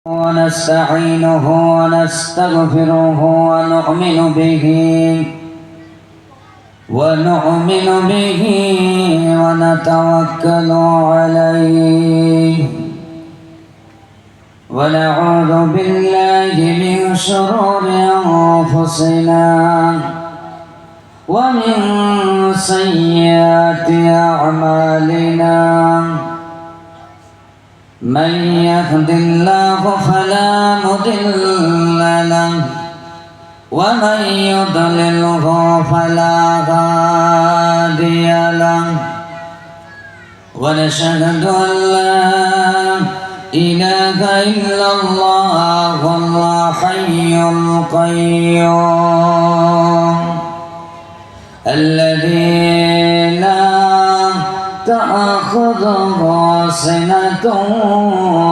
ونستعينه ونستغفره ونؤمن به ونتوكل عليه ونعوذ بالله من شرور أنفسنا ومن سيئات أعمالنا من يهد الله فلا مضل له ومن يضلله فلا هادي له ونشهد أن لا إله إلا الله الحي القيوم الذي لا تأخذه سنة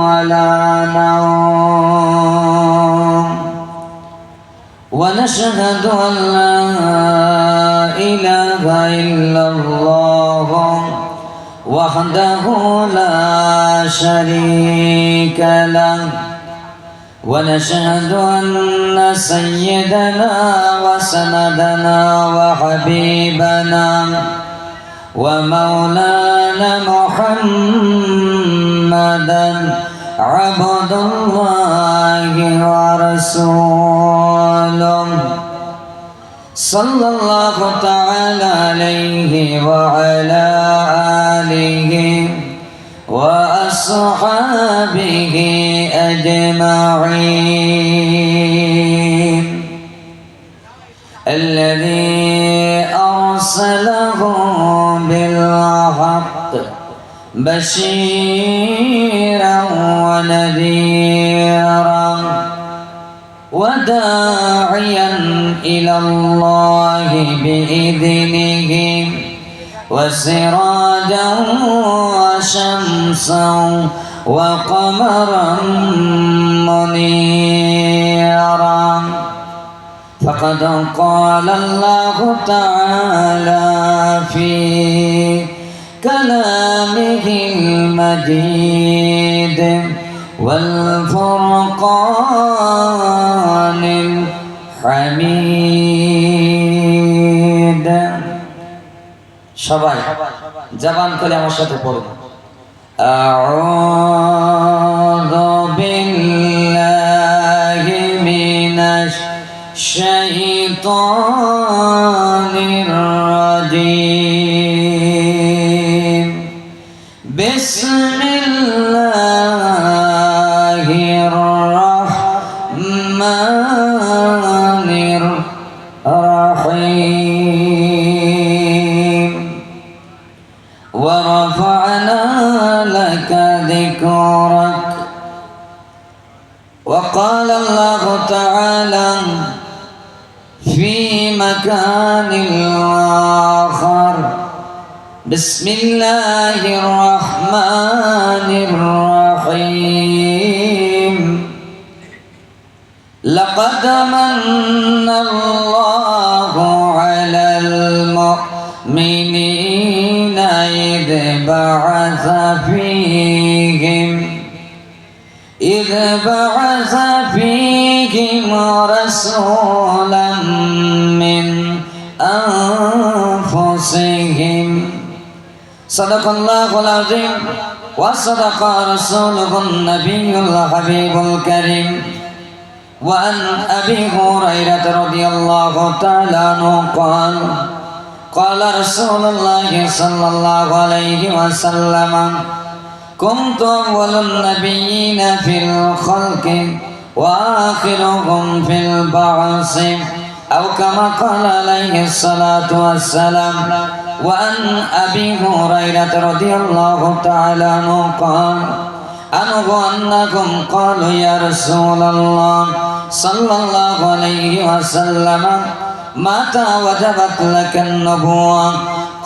ولا نوم ونشهد أن لا إله إلا الله وحده لا شريك له ونشهد أن سيدنا وسندنا وحبيبنا ومولانا محمدا عبد الله ورسوله صلى الله تعالى عليه وعلى آله وأصحابه أجمعين الذي أرسله بالحق بشيرا ونذيرا وداعيا إلى الله بإذنه وسراجا وشمسا وقمرا منيرا فقد قال الله تعالى في كلامه المجيد والفرقان الحميد সবাই জবান করে আমার সাথে পড়ুন আউযু বিল্লাহি মিনাশ শাইতানির রাজিম বিসমিল্লাহির রাহমানির রাহিম ওয়া রাফা'না লাকা যিকরাক ওয়া ক্বালা আল্লাহু তাআলা في مكان آخر بسم الله الرحمن الرحيم لقد من الله على المؤمنين إذ بعث فيهم رسولا من أنفسهم صدق الله العظيم وصدق رسوله النبي الحبيب الكريم وعن أبي هريرة رضي الله تعالى عنه قال قال رسول الله صلى الله عليه وسلم كنت أول النبيين في الخلق وآخرهم في البعث أو كما قال عليه الصلاة والسلام وعن أبي هريرة رضي الله تعالى عنه قال أنهم قالوا يا رسول الله صلى الله عليه وسلم متى وجبت لك النبوة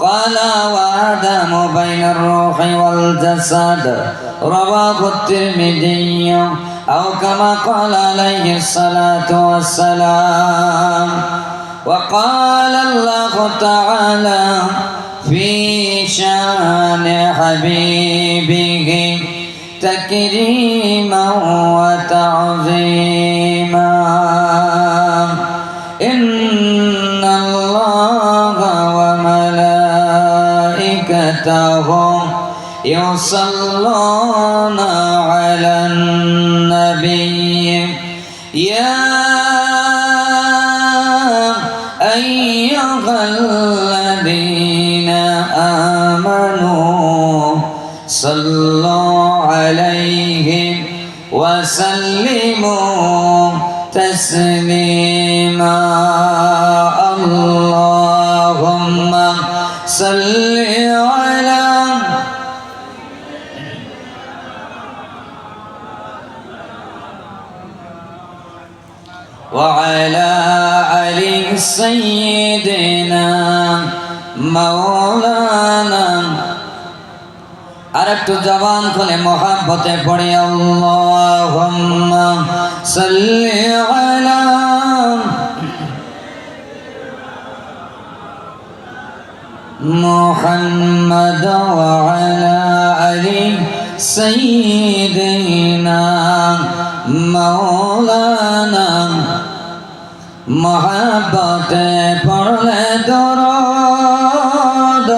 قال وآدم بين الروح والجسد رواه الترمذي أو كما قال عليه الصلاة والسلام وقال الله تعالى في شان حبيبه تكريما وتعظيما إن الله وملائكته يصلون على النبي يا أيها الذين آمنوا صلوا عليه وسلموا تسليما اللهم صل على وعلى علي سيدنا مولانا আরেকটু জবান খুলে মোহাব্বতে পড়ি আল্লাহুম্মা সাল্লি আলা মুহাম্মাদ ওয়া আলা আলি সাইয়্যিদিনা মাওলানা মোহাব্বতে পড়লে দরুদ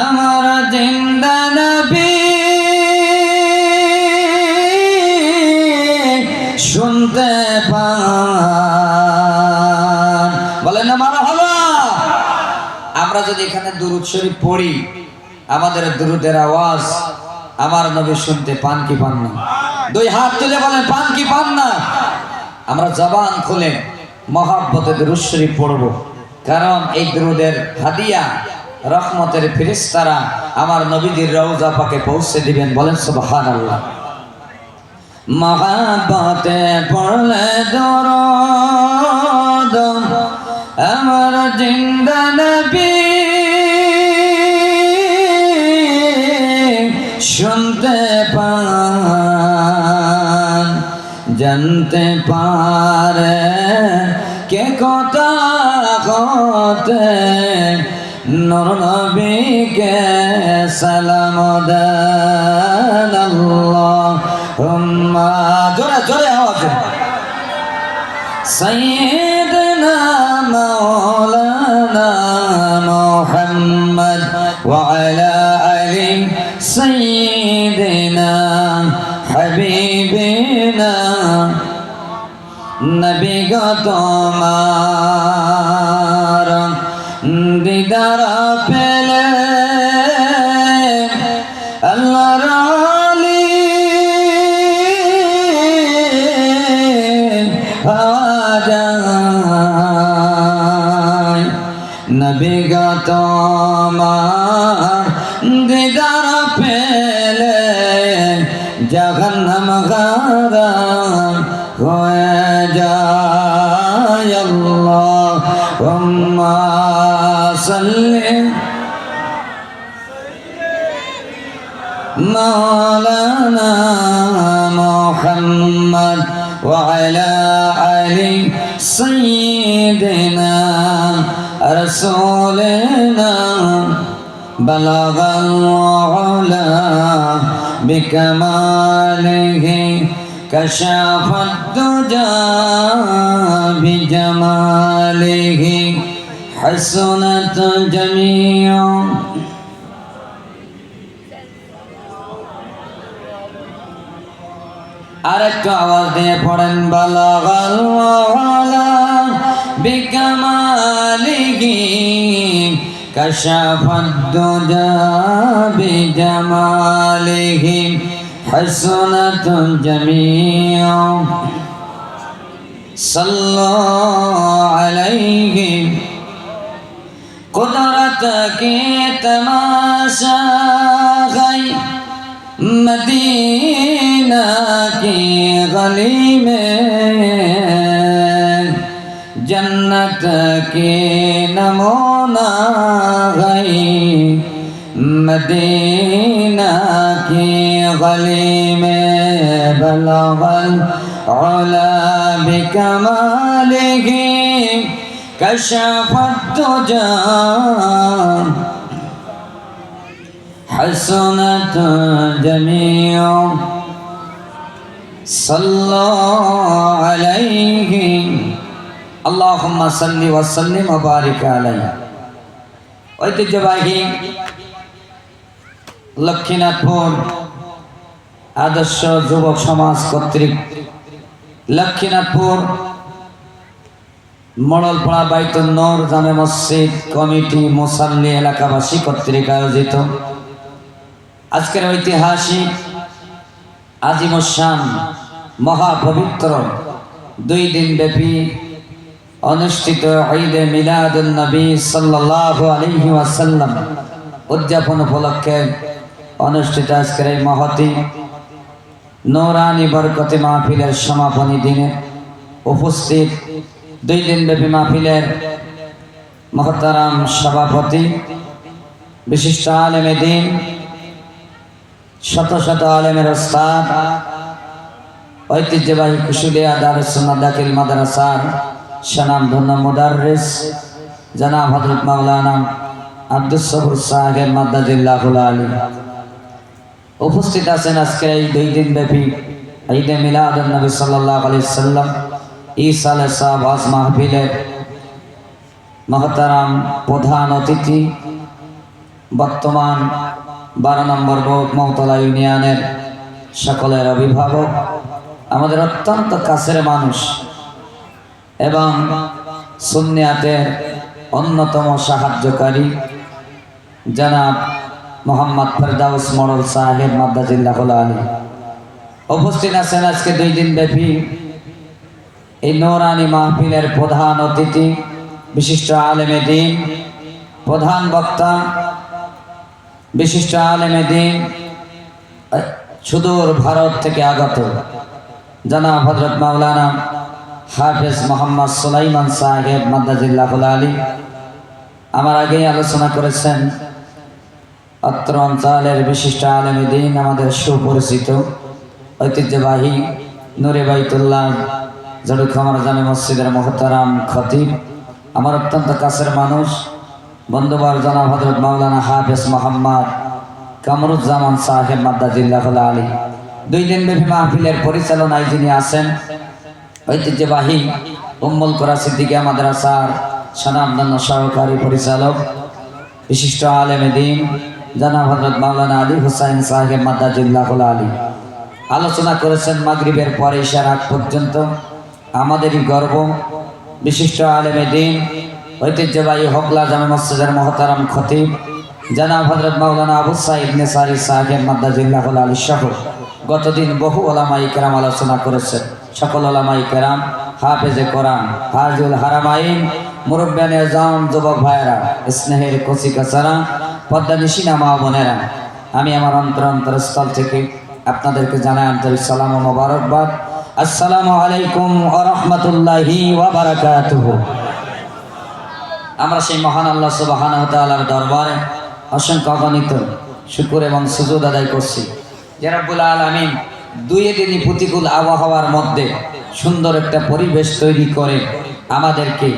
আমার জিন্দা নবী শুনতে পান বলেন না মারহাবা। আমরা যদি এখানে দুরূদ শরীফ পড়ি আমাদের দুরূদের আওয়াজ আমার নবী শুনতে পান কি পান না? দুই হাত তুলে বলেন পান কি পান না? আমরা জবান খুলে মহব্বতে দুরূদ শরীফ পড়ব, কারণ এই দুরূদের হাদিয়া রহমতের ফেরেশতারা আমার নবীজির রওজা পাকে পৌঁছে দিবেন। বলেন সুবহানাল্লাহ। মহব্বতে পড়লে দরুদ আমার জিন্দা নবী শুনতে পান জানতে পারে কে কথা হতে নূর নবীকে সালাম দেন আল্লাহুম্মা জোরে জোরে আওয়াজ সাইয়্যিদনা মাওলানা মুহাম্মদ ওয়া আলা আলি সাইয়্যিদিনা হাবিবিনা নবী গো তোমার দিদার পেলে আল্লাহর আলি হাজার নবী গো তোমার দিদার পেলে জাহান্নাম গারা হয়ে যায় আল্লাহুম্মা সাল্লি মাওলানা মুহাম্মদ ওয়া আলা আলি সাইয়্যিদিনা রাসূলিনা বালাগাল উলা বিকামালিহি كشف الدجى بجماله حسنت جميع আরেকটু আওয়াজ দিয়ে পড়েন বালাগাল ওয়ালা বিকামালিহি কাশাফাদ দুজা বিজামালিহি حسنة جميع صلوا عليه قدرت کی تماشا گئی مدینہ کی گلی میں جنت کی نمونہ گئی مدینہ کی گلی میں بلغ العلا بکمالہ کشف الدجى حسنت جميع صلوا عليه اللهم صل وسلم وبارك عليه ঐতিহ্যবাহী লক্ষ্মীনাথপুর আদর্শ যুবক সমাজ কর্তৃক লক্ষ্মীনাথপুর মডলপাড়া বাইতুন নূর জামে মসজিদ কমিটি মুসাল্লি এলাকাবাসী কর্তৃক আয়োজিত আজকের ঐতিহাসিক আজিমুশান মহাপবিত্র 2 দিন ব্যাপী অনুষ্ঠিত ঈদে মিলাদুন নবী সাল্লাল্লাহু আলাইহি ওয়াসাল্লাম উদযাপন উপলক্ষে অনুষ্ঠিত আজকের এই মহতি নূরানি বরকতি মাহফিলের সমাপনী দিনে উপস্থিত 2 দিন ব্যাপী মাহফিলের মুহতারাম সভাপতি বিশিষ্ট আলেমে দ্বীন শত শত আলেমের উস্তাদ ঐতিহ্যবাহী কুশুলিয়া দারুস সুন্নাহ দাখিল মাদ্রাসার স্বনামধন্য মুদাররিস জনাব হযরত মাওলানা আব্দুস সবুর সাহেব মাদ্দাজিল্লাহুল আলী উপস্থিত আছেন আজকের এই 2 দিন ব্যাপী ঈদে মিলাদুন নবী সাল্লাল্লাহু আলাইহি সাল্লাম ঈসালে সাহেব আজ মাহফিলের মহতারাম প্রধান অতিথি বর্তমান 12 নম্বর মৌতলা ইউনিয়নের সকলের অভিভাবক আমাদের অত্যন্ত কাছের মানুষ এবং সুন্নিয়াতের অন্যতম সাহায্যকারী জনাব মোহাম্মদ ফেরদাউস মডল সাহেব মাদ্দাজিল্লাহুল আলী উপস্থিত আছেন আজকে 2 দিন ব্যাপী এই নূরানি মাহফিলের প্রধান অতিথি বিশিষ্ট আলেমে দ্বীন প্রধান বক্তা বিশিষ্ট আলেমে দ্বীন সুদূর ভারত থেকে আগত জনাব হযরত মাওলানা হাফেজ মোহাম্মদ সুলাইমান সাহেব মাদ্দাজিল্লাহুল আলী আমার আগেই আলোচনা করেছেন অত্র অঞ্চলের বিশিষ্ট আলেমে দ্বীন আমাদের সুপরিচিত ঐতিহ্যবাহী নূরে বাইতুল্লাহ জড়ুখামার জামে মসজিদের মুহতারাম খতিব আমার অত্যন্ত কাছের মানুষ বন্ধুবার জনাব হযরত মাওলানা হাফেজ মোহাম্মদ কামরুজ্জামান সাহেব মাদ্দাজিল্লাহুল আলী 2 দিন ব্যাপী মাহফিলের পরিচালনায় যিনি আছেন ঐতিহ্যবাহী উম্মুল কুরা সিদ্দিকিয়া মাদ্রাসার স্বনামধন্য সহকারী পরিচালক বিশিষ্ট আলেমে দ্বীন জনাব হযরত মাওলানা আলী হুসাইন সাহেব মাদ্দাজিল্লাহুল আলী আলোচনা করেছেন মাগরিবের পরে ইশার আগ পর্যন্ত আমাদেরই গর্ব বিশিষ্ট আলেমে দ্বীন ঐতিহ্যবাহী হকলা জামে মসজিদের মুহতারাম খতিব জনাব হযরত মাওলানা আবু সাঈদ নেসারি সাহেব মাদ্দাজিল্লাহুল আলী সহ গতদিন বহু ওলামায়ে কেরাম আলোচনা করেছেন সকল ওলামায়ে কেরাম হাফেজে কোরআন হাজুল হারামাইন মুরব্বিয়ানে আজম যুবক ভাইয়েরা স্নেহের কচি কাচারা পদ্মানিশিনা মা বোনেরা আমি আমার অন্তরস্থল থেকে আপনাদেরকে জানাই আন্তরিক সালাম ও মোবারকবাদ আসসালামু আলাইকুম ওয়া রাহমাতুল্লাহি ওয়া বারাকাতুহু আমরা সেই মহান আল্লাহ সুবহানাহু ওয়া তাআলার দরবারে অসংখ্য অগণিত শুকর এবং সুজুদ আদায় করছি যে রব্বুল আলামিন 2 দিনই প্রতিকূল আবহাওয়ার মধ্যে সুন্দর একটা পরিবেশ তৈরি করে আমাদেরকে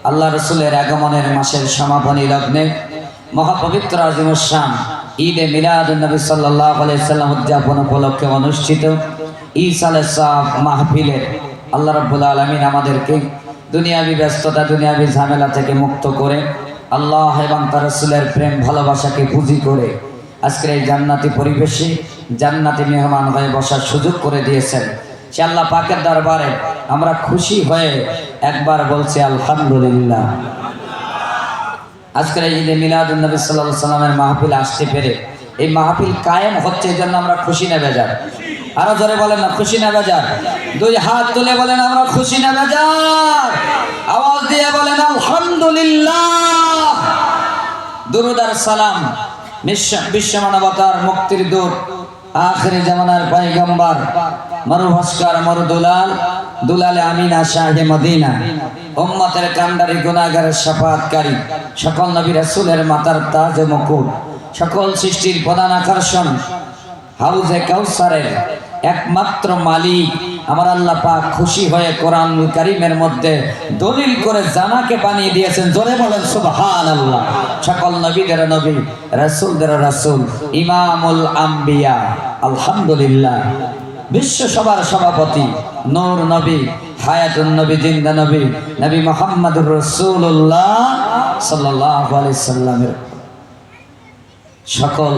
আল্লাহ রাসূলের আগমনের মাসের সমাপনী লগ্নে মহাপবিত্র আজিমুশান ঈদে মিলাদুন নবী সাল্লাল্লাহু আলাইহি সাল্লাম উদযাপন উপলক্ষে অনুষ্ঠিত ঈসালে সাহেব মাহফিলে আল্লাহ রাব্বুল আলামিন আমাদেরকে দুনিয়াবি ব্যস্ততা দুনিয়াবি ঝামেলা থেকে মুক্ত করে আল্লাহ এবং তার রাসূলের প্রেম ভালোবাসাকে পুঁজি করে আজকের এই জান্নাতি পরিবেশে জান্নাতি মেহমান হয়ে বসার সুযোগ করে দিয়েছেন সে আল্লাহ পাকের দরবারে আমরা খুশি হয়ে একবার বলছি আলহামদুলিল্লাহ আজকের এই ঈদে মিলাদুন নবী সাল্লাল্লাহু আলাইহি সাল্লামের মাহফিল আসতে পেরে এই মাহফিল কায়েম হচ্ছে এজন্য আমরা খুশি না বেজার আরো জোরে বলেন না খুশি না বেজার 2 হাত তুলে বলেন আমরা খুশি না বেজার আওয়াজ দিয়ে বলেন আলহামদুলিল্লাহ দুরূদ আর সালাম বিশ্ব মানবতার মুক্তির দূত আখিরি জামানার পয়গম্বর মরুভাস্কর মরুদুলাল দুলালে আমিনা শাহে মদিনা উম্মতের কান্ডারি গুনাহগারের শাফাআতকারী সকল নবী রাসূলের মাতার তাজ মুকুট সকল সৃষ্টির প্রধান আকর্ষণ হাউজে কাউসারের একমাত্র মালিক আমার আল্লাহ পাক খুশি হয়ে কোরআনুল কারীমের মধ্যে দলিল করে জানাকে বানিয়ে দিয়েছেন। জোরে বলেন সুবহানাল্লাহ। সকল নবীদের নবী, রাসূলদের রাসূল, ইমামুল আম্বিয়া, আলহামদুলিল্লাহ। বিশ্ব সবার সভাপতি, নূর নবী, হায়াতুন নবী, জিন্দা নবী, নবী মুহাম্মদুর রাসূলুল্লাহ সাল্লাল্লাহু আলাইহি সাল্লামের সকল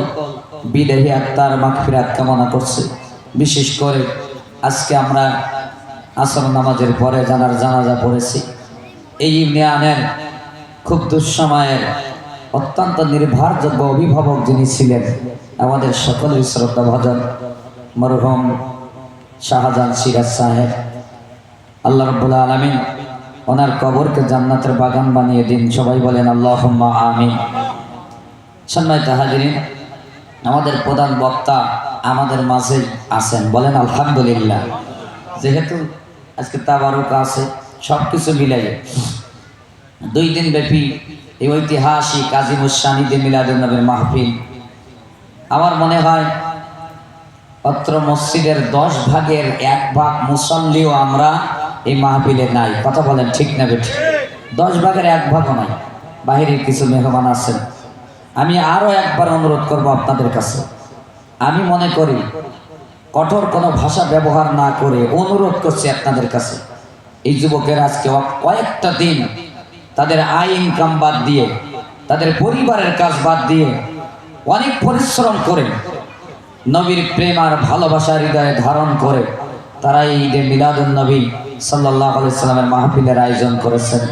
বিদেহী আত্মার মাগফিরাত কামনা করছে। বিশেষ করে আজকে আমরা আসর নামাজের পরে জানাজা পড়েছি। এই ইউনিয়নের খুব দুঃসময়ের অত্যন্ত নির্ভরযোগ্য অভিভাবক যিনি ছিলেন, আমাদের সকলের শ্রদ্ধাভাজন মরহুম শাহজাহান সিরাজ সাহেব, আল্লাহ রাব্বুল আলামিন ওনার কবরকে জান্নাতের বাগান বানিয়ে দিন। সবাই বলেন আল্লাহুম্মা আমিন। সম্মানিত হাজিরিন, আমাদের প্রধান বক্তা আমাদের মাঝে আছেন, বলেন আলহামদুলিল্লাহ। যেহেতু আজকে তাবারুক আছে, সব কিছু মিলাই 2 দিন ব্যাপী এই ঐতিহাসিক আজিমুস শানিদে মিলাদুন নবীর মাহফিল, আমার মনে হয় অত্র মসজিদের 10 ভাগের 1 ভাগ মুসল্লিও আমরা এই মাহফিলে নাই। কথা বলেন ঠিক না বেঠিক? 10 ভাগের 1 ভাগও নাই। বাহিরের কিছু মেহমান আছেন। আমি আরো একবার অনুরোধ করব আপনাদের কাছে, আমি মনে করি কঠোর কোনো ভাষা ব্যবহার না করে অনুরোধ করছি আপনাদের কাছে, এই যুবকের আজকে কয়েকটা দিন তাদের আয় ইনকাম বাদ দিয়ে, তাদের পরিবারের কাজ বাদ দিয়ে অনেক পরিশ্রম করে নবীর প্রেম আর ভালোবাসা হৃদয়ে ধারণ করে তারা এই ঈদে মিলাদুন নবী সাল্লাল্লাহু আলাইহি সাল্লামের মাহফিলের আয়োজন করেছেন।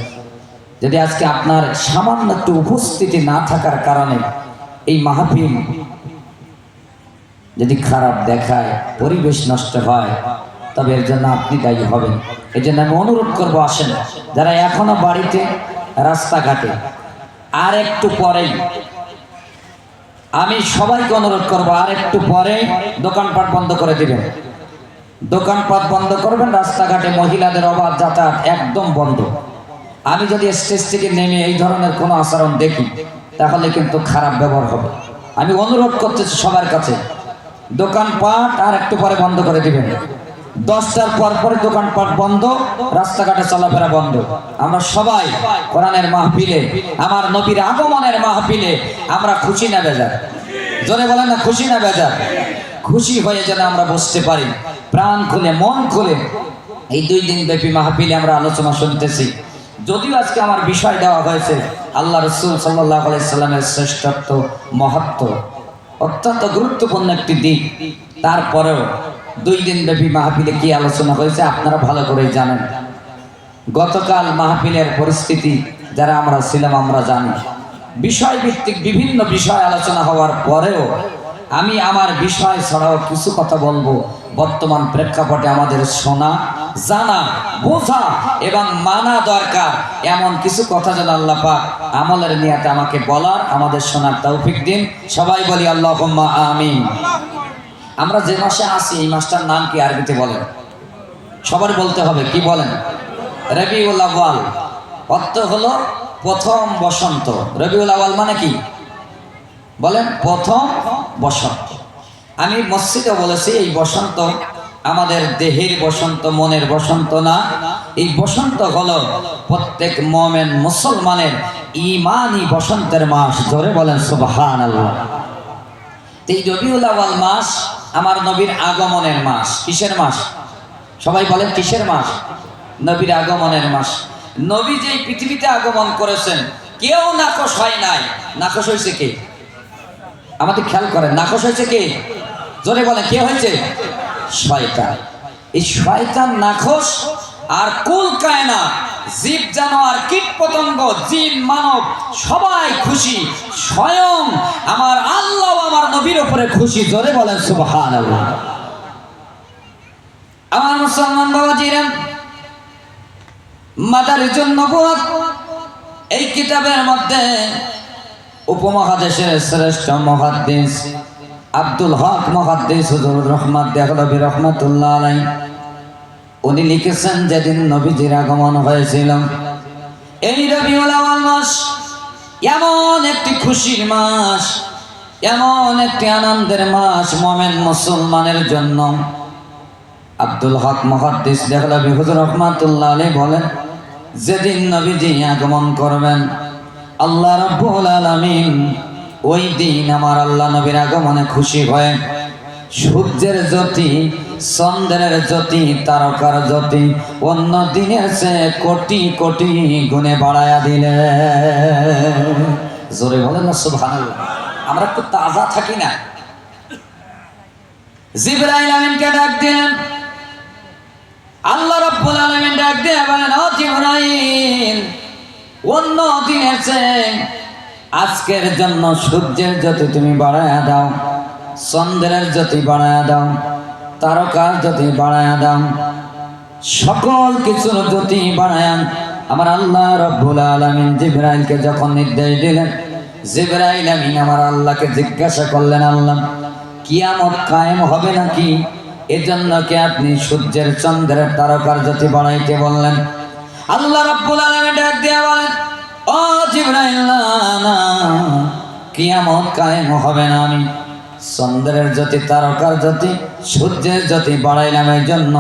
যদি আজকে আপনার সামান্য একটু উপস্থিতি না থাকার কারণে এই মাহফিল যদি খারাপ দেখায়, পরিবেশ নষ্ট হয়, তবে এর জন্য আপনি দায়ী হবেন। এই জন্য আমি অনুরোধ করবো, আসেন যারা এখনো বাড়িতে, রাস্তাঘাটে, আর একটু পরেই আমি সবাইকে অনুরোধ করবো, আর একটু পরে দোকানপাট বন্ধ করে দিবেন। দোকানপাট বন্ধ করবেন, রাস্তাঘাটে মহিলাদের অবাধ যাতায়াত একদম বন্ধ। আমি যদি স্টেজ থেকে নেমে এই ধরনের কোনো আচরণ দেখি, তাহলে কিন্তু খারাপ ব্যবহার হবে। আমি অনুরোধ করতেছি সবার কাছে, দোকানপাট আর একটু পরে বন্ধ করে দিবেন। 10টার পর পরে দোকানপাট বন্ধ, রাস্তাঘাটে চলাফেরা বন্ধ। আমরা সবাই কোরআনের মাহফিলে, আমার নবীর আগমনের মাহফিলে আমরা খুশি না বেজার? জোরে বলেন না, খুশি না বেজার? খুশি হয়ে যেন আমরা বসতে পারি, প্রাণ খুলে, মন খুলে। এই 2 দিন ব্যাপী মাহফিলে আমরা আলোচনা শুনতেছি। যদিও আজকে আমার বিষয় দেওয়া হয়েছে আল্লাহ রাসূল সাল্লাল্লাহু আলাইহি সাল্লামের শ্রেষ্ঠত্ব, মহত্ব, অত্যন্ত গুরুত্বপূর্ণ একটি দিক। তারপরেও 2 দিন ব্যাপী মাহফিলে কি আলোচনা হয়েছে আপনারা ভালো করেই জানেন। গতকাল মাহফিলের পরিস্থিতি যারা আমরা ছিলাম আমরা জানি। বিষয় ভিত্তিক বিভিন্ন বিষয় আলোচনা হওয়ার পরেও আমি আমার বিষয় ছাড়াও কিছু কথা বলবো। বর্তমান প্রেক্ষাপটে আমাদের শোনা, জানা, বোঝা এবং মানা দরকার এমন কিছু কথা যেন আল্লাহ পাক আমলের নিয়তে আমাকে বলার, আমাদের শোনার তৌফিক দিন। সবাই বলি আল্লাহুম্মা আমিন। আমরা যে মাসে আছি এই মাসটার নাম কি আরবিতে বলেন? সবার বলতে হবে, কি বলেন? রবিউল আউয়াল। অর্থ হলো প্রথম বসন্ত। রবিউল আউয়াল মানে কি বলেন? প্রথম বসন্ত। আমি মসজিদে বলেছি এই বসন্ত আমাদের দেহের বসন্ত, মনের বসন্ত না। এই বসন্ত হলো প্রত্যেক মুমিন মুসলমানের ঈমানি বসন্তের মাস। জোরে বলেন সুবহানাল্লাহ। এই রবিউল আউয়াল মাস আমার নবীর আগমনের মাস। কিসের মাস? সবাই বলেন কিসের মাস? নবীর আগমনের মাস। নবী যেই পৃথিবীতে আগমন করেছেন কেউ নাকশ হয় নাই। নাকশ হয়েছে কে? আমাদের খেয়াল করেন, নাকশ হয়েছে কে? জোরে বলেন, কে হয়েছে? শয়তান। এই শয়তান নাখোশ আর কুল কায়নাত, জীব জানোয়ার, কীট পতঙ্গ, জিন মানব সবাই খুশি। স্বয়ং আমার আল্লাহ আমার নবীর উপরে খুশি। জোরে বলেন সুবহানাল্লাহ। আমার মুসলমান বাবাজিরা, মাদারিজুন নবুওয়াত এই কিতাবের মধ্যে উপমহাদেশের শ্রেষ্ঠ মুহাদ্দিস আব্দুল হক মুহাদ্দিস হুজুর রহমত দেহলভী রহমাতুল্লাহ আলাইহি উনি লিখেছেন, যেদিন নবীজির আগমন হয়েছিল এই রবিউল আউয়াল মাস এমন একটি খুশির মাস, এমন একটি আনন্দের মাস মুমিন মুসলমানের জন্য। আব্দুল হক মুহাদ্দিস দেহলভী হুজুর রাহমাতুল্লাহ আলাইহি বলেন, যেদিন নবীজি আগমন করবেন আল্লাহ রাব্বুল আলামিন ওই দিন আমার আল্লাহ নবীর আগমনে খুশি হয়ে সূর্যের জ্যোতি, চন্দ্রের জ্যোতি, তারকার জ্যোতি অন্য দিনের চেয়ে কোটি কোটি গুণে বাড়ায়া দিলে। জোরে বলেন না সুবহানাল্লাহ। আমরা একটু তাজা থাকি না। জিবরাইল আমিনকে ডাক দিলেন, আল্লাহ রাব্বুল আলামিন ডাক দিয়ে বলেন, ও জিবরাইল, অন্য দিনের চেয়ে আজকের জন্য সূর্যের জ্যোতি তুমি বাড়ায়া দাও, চন্দ্রের জ্যোতি বাড়ায়া দাও, তারকার জ্যোতি বাড়ায়া দাও, সকল কিছুর জ্যোতি বাড়ায়া। আমার আল্লাহ রাব্বুল আলামিন জিবরাইলকে যখন নির্দেশ দিলেন, জিবরাইল আমিন আমার আল্লাহকে জিজ্ঞাসা করলেন, আল্লাহ কিয়ামত কায়েম হবে নাকি? এজন্য কি আপনি সূর্যের, চন্দ্রের, তারকার জ্যোতি বাড়াইতে বললেন? আল্লাহ রাব্বুল আলামিন ডাক দিয়ে বলেন, ও জিবরাইল, না, কিয়ামত কায়েম হবে না। আমি চন্দ্রের জ্যোতি, তারকার জ্যোতি, সূর্যের জ্যোতি বাড়াইলাম এই জন্য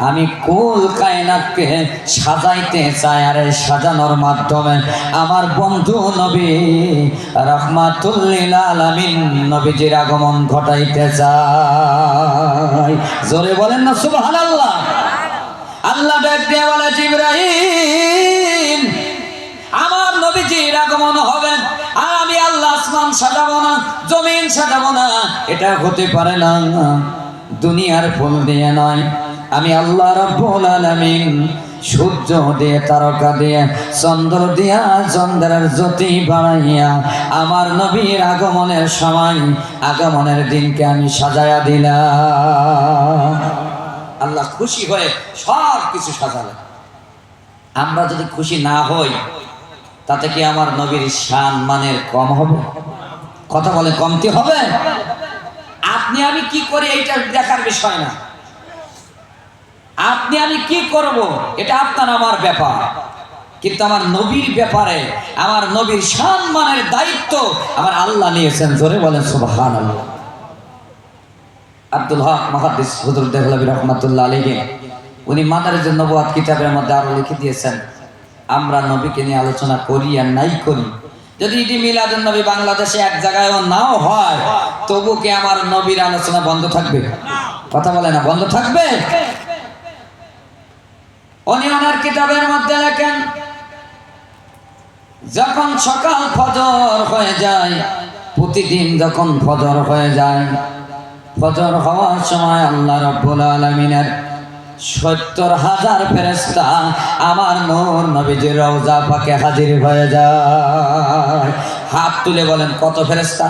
আমি কুল কায়নাতকে সাজাইতে চাই, আর এই সাজানোর মাধ্যমে আমার বন্ধু নবী রাহমাতুল লিল আলামিন নবীজির আগমন ঘটাইতে চাই। জোরে বলেন না সুবহানাল্লাহ। আল্লাহ ডাক দিয়ে বলে, জিবরাইল, আমার নবীজির আগমন হবে আর আমি আল্লাহ আসমান সাজাবো না, জমিন সাজাবো না, এটা হতে পারে না। দুনিয়ার ফুল দিয়ে নয়, আমি আল্লাহ রাব্বুল আলামিন সূর্য দিয়ে, তারকা দিয়ে, চন্দ্র দিয়া, চন্দ্রের জ্যোতি বাড়াইয়া আমার নবীর আগমনের সময়, আগমনের দিনকে আমি সাজায়া দিলাম। আল্লাহ খুশি হয়ে সব কিছু সাজালেন। আমরা যদি খুশি না হই তাতে কি আমার নবীর শান মানের কম হবে? কথা বলে কমতি হবে? আপনি আমি কি করি এইটা দেখার বিষয় না। আপনি আমি কি করব এটা আপনার আমার ব্যাপার, কিন্তু আমার নবীর ব্যাপারে, আমার নবীর শান মানের দায়িত্ব আমার আল্লাহ নিয়েছেন। জোরে বলেন সুবহানাল্লাহ। আব্দুল হক মুহাদ্দিস হুজুর দেহলভী রাহমাতুল্লাহ আলাইহি উনি মাদারিজুন নবুওয়াত কিতাবের মধ্যে আরো লিখে দিয়েছেন, আমরা নবীকে নিয়ে আলোচনা করি আর নাই করি, যদি ঈদ মিলাদুন নবী বাংলাদেশে এক জায়গায়ও নাও হয়, তবু কি আমার নবীর আলোচনা বন্ধ থাকবে? কথা বলে না, বন্ধ থাকবে? উনি ওনার কিতাবের মধ্যে লেখেন, যখন সকাল ফজর হয়ে যায়, প্রতিদিন যখন ফজর হয়ে যায়, ফজর হওয়ার সময় আল্লাহ রাব্বুল আলামিনের 70,000 ফেরেশতা আমার নূর নবীজির রওজা পাকে হাজির হয়ে যায়। হাত তুলে বলেন কত ফেরেশতা?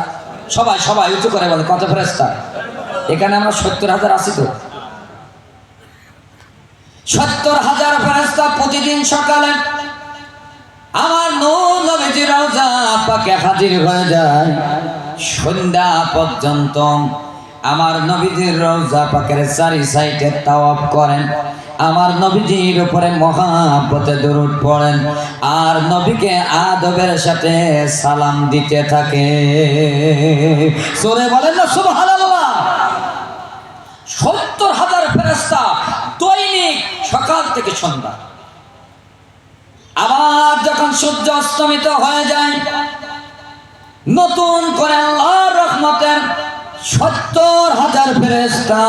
সবাই সবাই উঁচু করে বলেন কত ফেরেশতা? এখানে আমরা 70,000 আছি তো। 70,000 ফেরেশতা প্রতিদিন সকালে আমার নূর নবীজির রওজা পাকে হাজির হয়ে যায়। সন্ধ্যা পর্যন্ত আমার নবীজির রওজা পাকের চারি সাইডে তাওয়াফ করেন, আমার নবীজির উপরে মহাব্বতে দরুদ পড়েন, আর নবীকে আদবের সাথে সালাম দিতে থাকে। সূরা বলেন না সুবহানাল্লাহ। 70,000 ফেরেশতা দৈনিক সকাল থেকে সন্ধ্যা। আবার যখন সূর্য অস্তমিত হয়ে যায়, নতুন করে আল্লাহর রহমতের 70,000 ফেরেশতা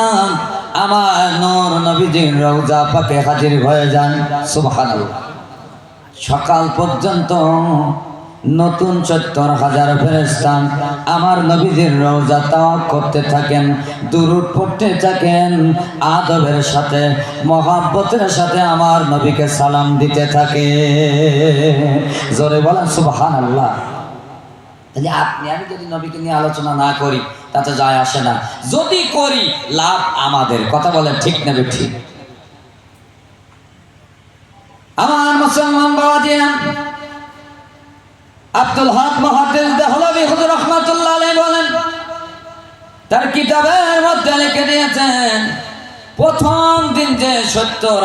আমার নূর নবীজির রওজা পাকে হাজির হয়ে যান। সুবহানাল্লাহ। সকাল পর্যন্ত নতুন 70,000 ফেরেশতা আমার নবীজির রওজা তাওয়াফ করতে থাকেন, দুরূদ পড়তে থাকেন, আদবের সাথে, মহব্বতের সাথে আমার নবীকে সালাম দিতে থাকে। জোরে বলেন সুবহানাল্লাহ। তাহলে আপনি আমি যদি নবীকে নিয়ে আলোচনা না করি তাতে যায় আসে না, যদি করি লাভ আমাদের। কথা বলেন ঠিক না ঠিক? আমার মুসলমান বাবাজি, আব্দুল হক মুহাদ্দিস দেহলভী হুজুর রাহমাতুল্লাহ আলাইহি বলেন, তার কিতাবের মধ্যে লিখে দিয়েছেন, প্রথম দিন যে 70,000